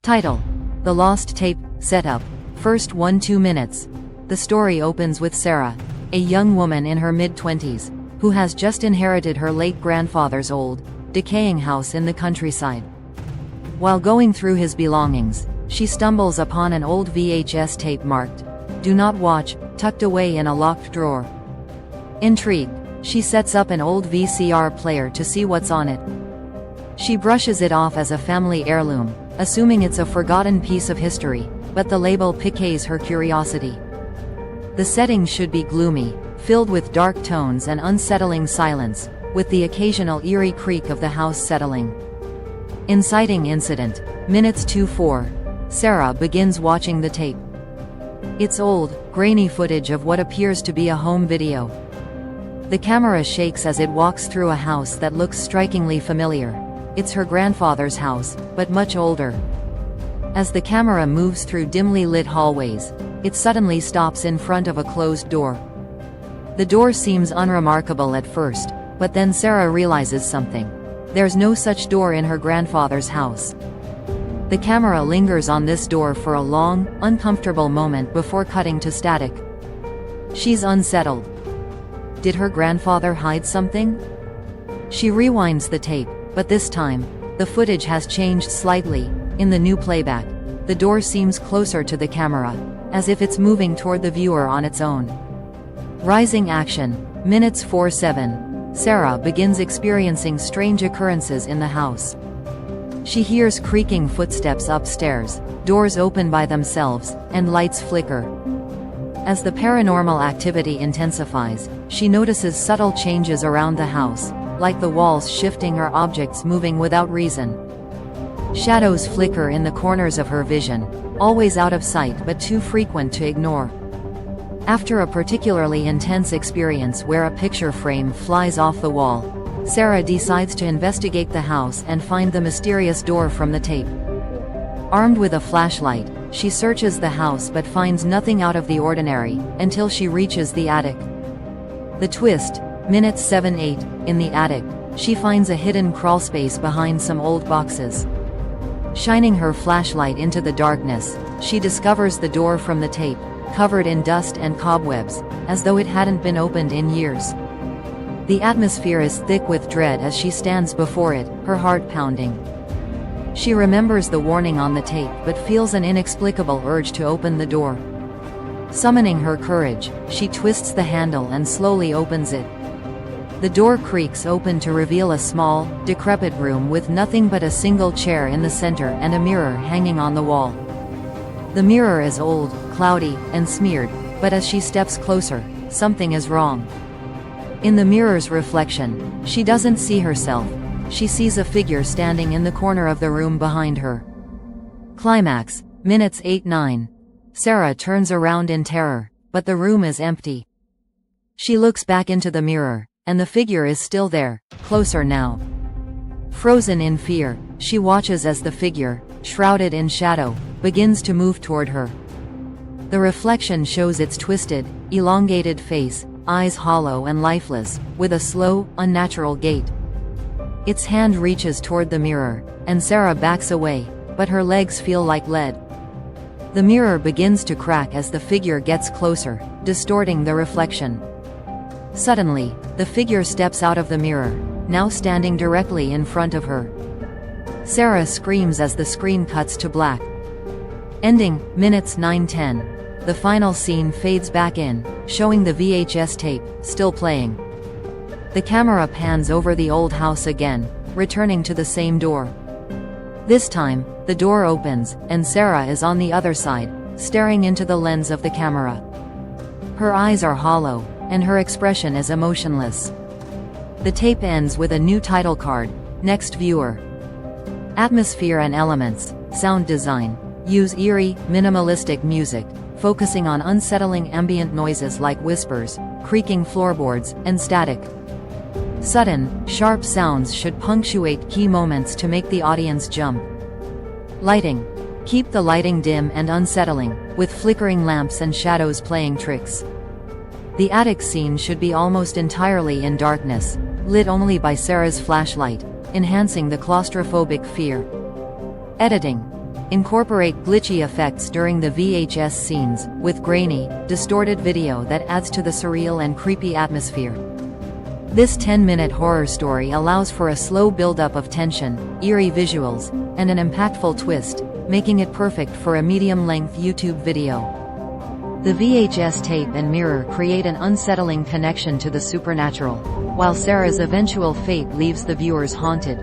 Title: The Lost Tape. Setup: First 1-2 minutes. The story opens with Sarah, a young woman in her mid-20s, who has just inherited her late grandfather's old, decaying house in the countryside. While going through his belongings, she stumbles upon an old VHS tape marked, "Do Not Watch," tucked away in a locked drawer. Intrigued, she sets up an old VCR player to see what's on it. She brushes it off as a family heirloom, assuming it's a forgotten piece of history, but the label piques her curiosity. The setting should be gloomy, filled with dark tones and unsettling silence, with the occasional eerie creak of the house settling. Inciting incident: Minutes 2-4. Sarah begins watching the tape. It's old, grainy footage of what appears to be a home video. The camera shakes as it walks through a house that looks strikingly familiar. It's her grandfather's house, but much older. As the camera moves through dimly lit hallways, it suddenly stops in front of a closed door. The door seems unremarkable at first, but then Sarah realizes something. There's no such door in her grandfather's house. The camera lingers on this door for a long, uncomfortable moment before cutting to static. She's unsettled. Did her grandfather hide something? She rewinds the tape, but this time, the footage has changed slightly. In the new playback, the door seems closer to the camera, as if it's moving toward the viewer on its own. Rising action. Minutes 4-7. Sarah begins experiencing strange occurrences in the house. She hears creaking footsteps upstairs, doors open by themselves, and lights flicker. As the paranormal activity intensifies, she notices subtle changes around the house, like the walls shifting or objects moving without reason. Shadows flicker in the corners of her vision, always out of sight but too frequent to ignore. After a particularly intense experience where a picture frame flies off the wall, Sarah decides to investigate the house and find the mysterious door from the tape. Armed with a flashlight, she searches the house but finds nothing out of the ordinary, until she reaches the attic. The twist. Minutes 7-8. In the attic, she finds a hidden crawlspace behind some old boxes. Shining her flashlight into the darkness, she discovers the door from the tape, covered in dust and cobwebs, as though it hadn't been opened in years. The atmosphere is thick with dread as she stands before it, her heart pounding. She remembers the warning on the tape but feels an inexplicable urge to open the door. Summoning her courage, she twists the handle and slowly opens it. The door creaks open to reveal a small, decrepit room with nothing but a single chair in the center and a mirror hanging on the wall. The mirror is old, cloudy, and smeared, but as she steps closer, something is wrong. In the mirror's reflection, she doesn't see herself. She sees a figure standing in the corner of the room behind her. Climax. Minutes 8-9. Sarah turns around in terror, but the room is empty. She looks back into the mirror, and the figure is still there, closer now. Frozen in fear, she watches as the figure, shrouded in shadow, begins to move toward her. The reflection shows its twisted, elongated face, eyes hollow and lifeless, with a slow, unnatural gait. Its hand reaches toward the mirror, and Sarah backs away, but her legs feel like lead. The mirror begins to crack as the figure gets closer, distorting the reflection. Suddenly, the figure steps out of the mirror, now standing directly in front of her. Sarah screams as the screen cuts to black. Ending. Minutes 9-10. The final scene fades back in, showing the VHS tape, still playing. The camera pans over the old house again, returning to the same door. This time, the door opens, and Sarah is on the other side, staring into the lens of the camera. Her eyes are hollow, and her expression is emotionless. The tape ends with a new title card, "Next Viewer." Atmosphere and elements. Sound design. Use eerie, minimalistic music, focusing on unsettling ambient noises like whispers, creaking floorboards, and static. Sudden, sharp sounds should punctuate key moments to make the audience jump. Lighting. Keep the lighting dim and unsettling, with flickering lamps and shadows playing tricks. The attic scene should be almost entirely in darkness, lit only by Sarah's flashlight, enhancing the claustrophobic fear. Editing. Incorporate glitchy effects during the VHS scenes, with grainy, distorted video that adds to the surreal and creepy atmosphere. This 10-minute horror story allows for a slow build-up of tension, eerie visuals, and an impactful twist, making it perfect for a medium-length YouTube video. The VHS tape and mirror create an unsettling connection to the supernatural, while Sarah's eventual fate leaves the viewers haunted.